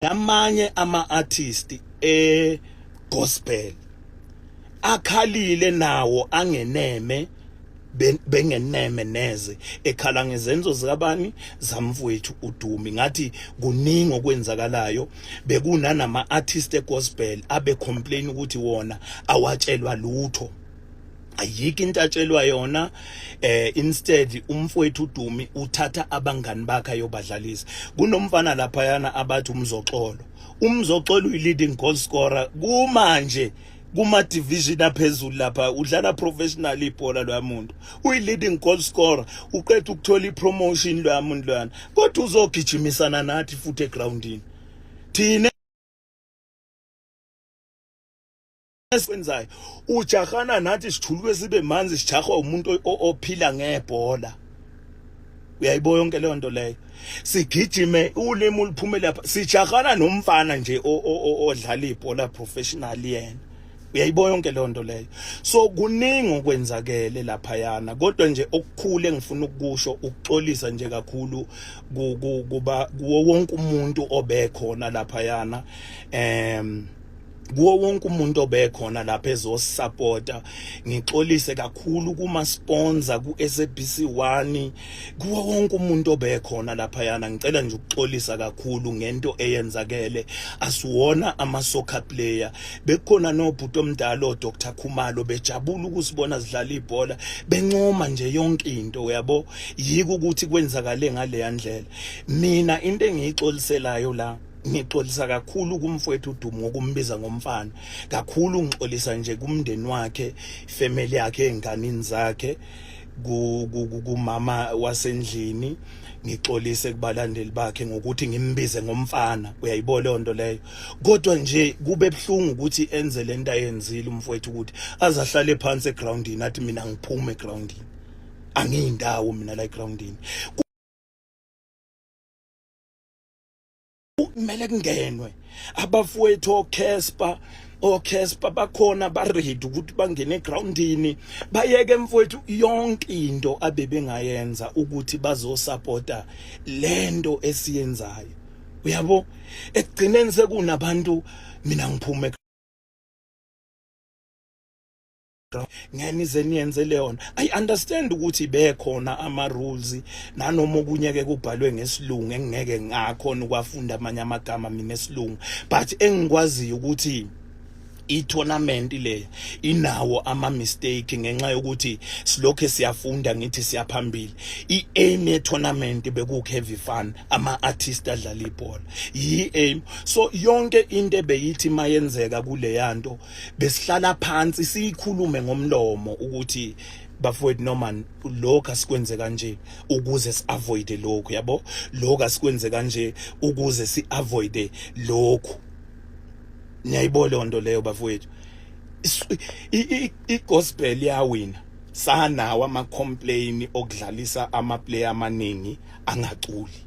namanye ama-artist gospel akhalile nawo angeneme bengeneme neze ekhala ngezenzo zikabani zamfowethu uDumi. Ngathi kuningi okwenzakalayo, bekunanama artist egospel abe complain ukuthi wona awatshelwa lutho, ayiki into atshelwa yona. Instead umfowethu uDumi uthatha abangani bakhe ayobadlalisa. Kunomfana lapha yana abathi umzoxolo uyi-leading goal scorer kumanje kuma division aphezulu lapha, udlala professional ibhola loyamuntu, uyi-leading goal scorer, uqeda ukuthola i-promotion loyamuntu loyana, kodwa uzogijimisana nathi futhi egroundini. Thina esikwenzayo ujahana nathi sijuluke sibe manzi, sijahwa umuntu ophila ngebhola. Uyayibona yonke leyo nto leyo, sigijime ulimi uliphume lapha, sijahana nomfana nje odlala ibhola professional yena. Uyayibona yonke leyo nto leyo. So kuningi okwenzakele lapha yana, kodwa nje okukhulu engifuna ukusho ukuxolisa nje kakhulu kuba kuwo wonke umuntu obekhona lapha yana, kuwo wonke umuntu obekhona lapha ezosupporta. Ngixolise kakhulu kuma sponsor ku-SABC1, kuwo wonke umuntu obekhona lapha yana. Ngicela nje ukuxolisa kakhulu ngento eyenzakele. Asiwona ama-soccer player, bekhona nobhuti omdala Dr. Khumalo, bejabula ukusibona sidlala ibhola, bencoma nje yonke into, uyabo. Yiko ukuthi kwenzakale ngale ndlela. Mina into engiyixoliselayo la, ngixolisa kakhulu kumfowethu uDumi ngokumbiza ngomfana, kakhulu ngixolisa nje kumndeni wakhe, family yakhe, enganini zakhe, kumama wasendlini. Ngixolise kubalandeli bakhe ngokuthi ngimbize ngomfana. Uyayibona leyo nto leyo, kodwa nje kube ebhlungu ukuthi enze lento ayenzile umfowethu, ukuthi azahlale phansi egroundini athi mina ngiphume egroundini. Angiyindawo mina la egroundini, kumele kungenwe abafowethu oCasper bakhona ba-ready ukuthi bangene egroundini, bayeke mfowethu yonke into abebengayenza ukuthi bazosupporta lento esiyenzayo. Uyabo, ekugcineni sekunabantu mina ngiphume ngenize niyenze leyo. I understand ukuthi bekhona ama-rules, nanoma okunye ke kubhalwe ngesilungu engeke ngakhona ukwafunda amanye amagama mina esilungu, but engikwaziyo ukuthi i-tournament leya inawo ama-mistake ngenxa yokuthi silokhe siyafunda, ngithi siyaphambili. I-aim ye-tournament bekuheavy fun, ama-artist adlala ibhola, yi-aim. So yonke into ebeyithi mayenzeka kuleya nto besihlala phansi siyikhulume ngomlomo ukuthi bafowethu noma lokho asikwenze kanje ukuze si-avoid lokho, yabo. Lokho asikwenze kanje ukuze si-avoid lokho. Niyayibona leyo nto leyo bafowethu. I-gospel yawina, sanawo ama-complain okudlalisa ama-player amaningi angaculi.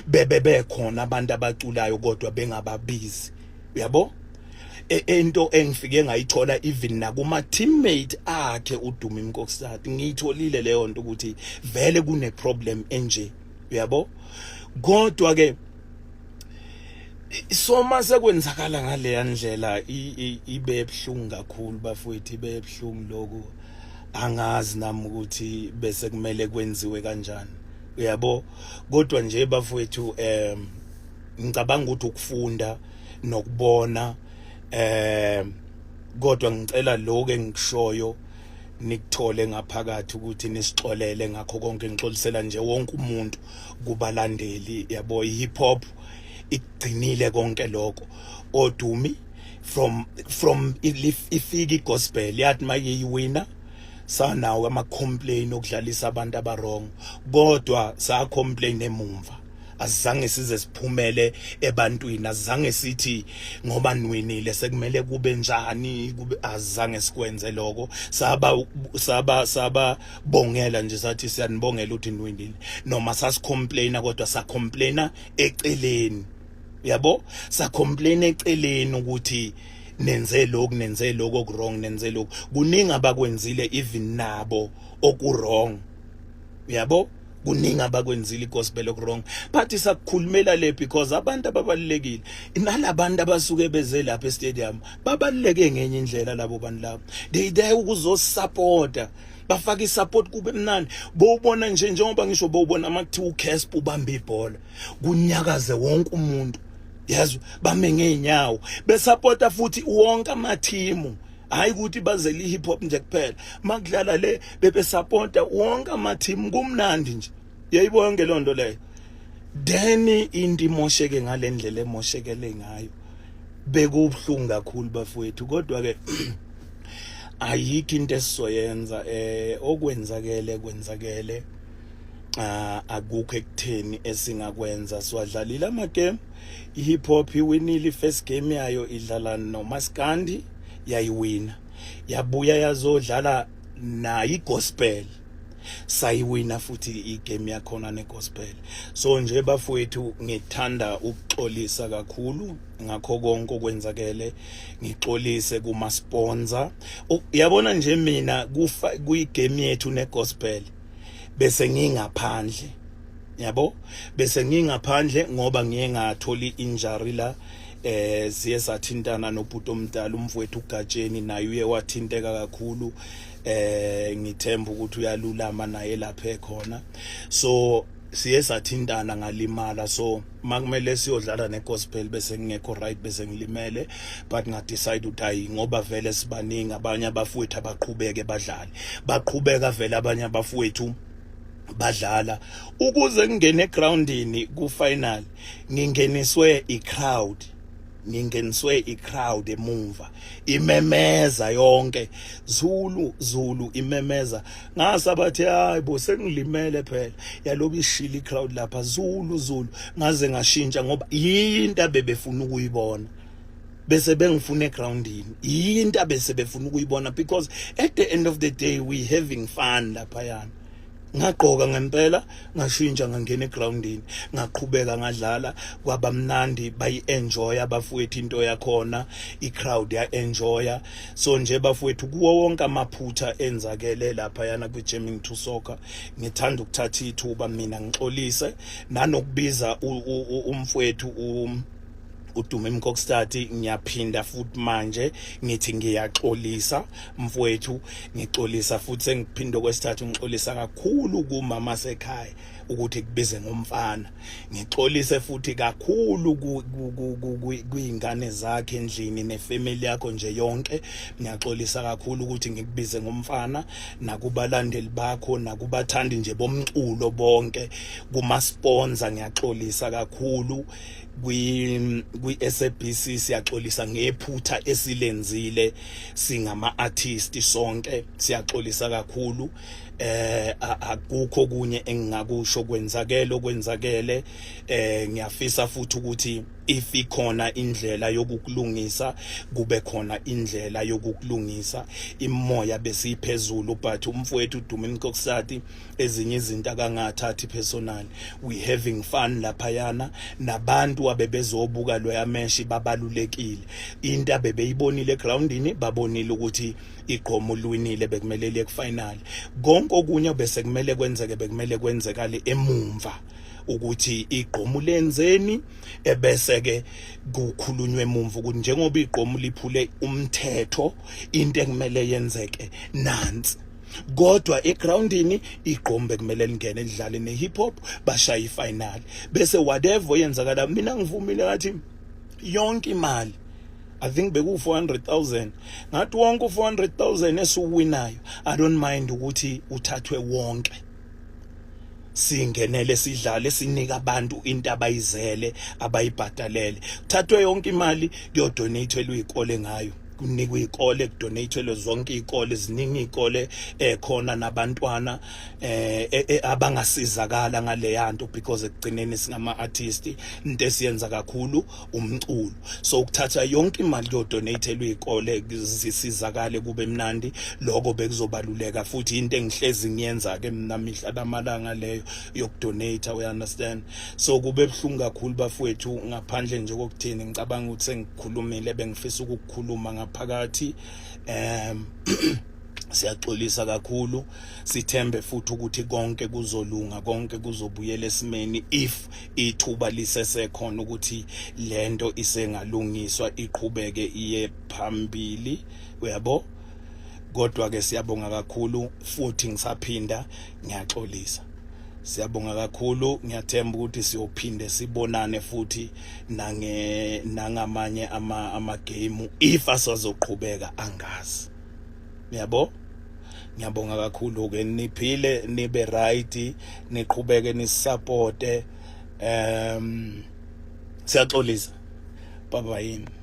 Bekhona abantu abaculayo kodwa bengababizi, uyabo. Into engifike ngayithola even nakuma teammate akhe uDumi Mkokstad, ngiyitholile leyo nto ukuthi vele kune problem enje, uyabo. Kodwa ke so mase kwenzakala ngale ndlela ibe ebhlungu kakhulu bafowethu, ibe ebhlungu lokho. Angazi nami ukuthi bese kumele kwenziwe kanjani, uyabo. Kodwa nje bafowethu ngicabanga ukuthi ukufunda nokubona, kodwa ngicela lokho engikushoyo nikuthole ngaphakathi ukuthi nisixolele ngakho konke. Ngixolisela nje wonke umuntu kubalandeli, yabo. I-hip hop igcinile konke lokho. oDumi from ifika igospel yathi mayiwina, sanawo ama-complain okudlalisa abantu abarong, kodwa sa-complain emumva. Azange size siphumele ebantwini, azange sithi ngoba niwinile sekumele kube njani, azange sikwenze lokho. Saba bongela nje, sathi siyanibongela ukuthi niwinile, noma sasicomplaina kodwa sacomplaina eceleni, yabo. Sacomplaina eceleni ukuthi nenze lokho okurong, nenze lokho. Kuningi abakwenzile even nabo okurong, uyabo. kuningi abakwenzile igospel wrong but isakukhulumela le because abantu ababalekile nalabantu abasuke beze lapha e-stadium babaleke ngenye indlela labo bantu labo they there ukuzosupporta bafaka isupport kube mnandi bowubona nje njengoba ngisho bowubona makuthiwa uCasp ubamba ibhola kunyakaze wonke umuntu yazi bame ngeenyawo besupporta futhi wonke amathimu hayi ukuthi bazele hip hop nje kuphela makudlala le bebe supporta wonke amathimu kumnandi nje yayibona ngelonto leyo then into imosheke ngalendlela emoshekele ngayo bekubhlungu kakhulu bafowethu kodwa ke ayikho into esizoyenza kwenzakele akukho ekutheni esingakwenza siwadlalile ama game ihip hop iwinile first game yayo idlala noMaskandi yayiwina yabuya yazodlala na igospel sayiwina futhi igame yakhona negospel so nje bafowethu ngithanda ukuxolisa kakhulu ngakho konke okwenzakele ngixolise kuma sponsor yabona nje mina kuyigame yethu negospel bese ngingaphandle yabo bese ngingaphandle ngoba ngiye ngatholi injury la siye sathintana nobhuti omdala umfowethu uGatsheni naye uye wathinteka kakhulu ngithemba ukuthi uyalulama naye lapha ekhona so siye sathintana ngalimala so makumele siyodlala negospel bese ngekho right bese ngilimele but nga decide ukuthi hayi ngoba vele sibaningi abanye abafowethu abaqhubeke badlale baqhubeka vele abanye abafowethu badlala ukuze ngene egroundini ku final ngingeniswe i-crowd emuva imemeza yonke Zulu imemeza ngasabathi hayi bo sengilimele phela yaloba ishila i-crowd lapha Zulu ngaze ngashintsha ngoba into abebefuna ukuyibona bese bengifuna egroundini into abesebefuna ukuyibona because at the end of the day we having fun lapha yana ngaqoka ngempela ngashintsha ngangena egroundini ngaqhubeka ngadlala kwaba mnandi bayi-enjoy abafowethu into yakhona i-crowd ya-enjoya so nje bafowethu kuwo wonke amaphutha enzakele lapha yana kwi-Jamming to Soccer ngithanda ukuthatha ithuba mina ngixolise nanokubiza umfowethu uDume Mkokstad ngiyaphinda futhi manje ngithi ngiyaxolisa mfowethu ngixolisa futhi sengiphinda kwesithathu ngixolisa kakhulu kumama sekhaya ukuthi kubize ngomfana ngixolise futhi kakhulu kuyingane zakhe endlini nefamily yakho nje yonke ngiyaxolisa kakhulu ukuthi ngikubize ngomfana nakubalandeli bakho nakubathandi nje bomculo bonke kuma sponsor ngiyaxolisa kakhulu kwi-SABC siyaxolisa ngephutha esilenzile singama artist sonke siyaxolisa kakhulu akukho kunye engingakusho kwenzakele ngiyafisa futhi ukuthi if ikhona indlela yokukulungisa kube khona indlela yokukulungisa imoya besiphezulu but umfowethu uDume Mkokstad ezinye izinto akangathathi personal we having fun lapha yana nabantu abebezobuka lo yameshi babalulekile into abebeyibonile egroundini babonile ukuthi igqomo luwinile bekumele liye kufinal konke okunye bese kumele kwenzeke bekumele kwenzekale emumva ukuthi igqomo lenzeni ebese ke kukhulunywe emumva ukuthi njengoba igqomo liphule umthetho into ekumele yenzeke nansi kodwa egroundini igqombe kumele lingene lidlale ne-hip hop bashaya ifinal bese whatever yenzakala mina ngivumile ngathi yonke imali I think beku 400,000 ngathi wonke 400,000 esiwinayo I don't mind ukuthi uthathwe wonke singenele sidlale sinika abantu into abayizele abayibhadalele uthathwe yonke imali kuyodonatelwa izikole ngayo kunikwe izikole kudonatelwe zonke izikole ziningi izikole khona nabantwana abangasizakala ngale yanto because ekugcineni singama artist into esiyenza kakhulu umculo so ukuthatha yonke imali kuyodonatelwa izikole zisizakale kube mnandi lokho bekuzobaluleka futhi into engihlezi ngiyenza ke mina mihla namalanga leyo yokudonate we understand so kube bhlungu kakhulu bafowethu ngaphandle nje kokuthini ngicabanga ukuthi sengikhulumile bengifisa ukukhuluma ngaphakathi Siyaxolisa kakhulu, sithembe futhi ukuthi konke kuzolunga, konke kuzobuyela esimeni if ithuba lisesekhona ukuthi lento isengalungiswa iqhubeke iye phambili, uyabo. Kodwa ke siyabonga kakhulu futhi ngisaphinda ngiyaxolisa. Siyabonga kakhulu, ngiyathemba ukuthi siyophinde sibonane futhi nangamanye ama game if asazoqhubeka angazi. Yabo, ngiyabonga kakhulu ke, niphile nibe right, niqhubeke nisupporte. Siyaxolisa. Bye bye.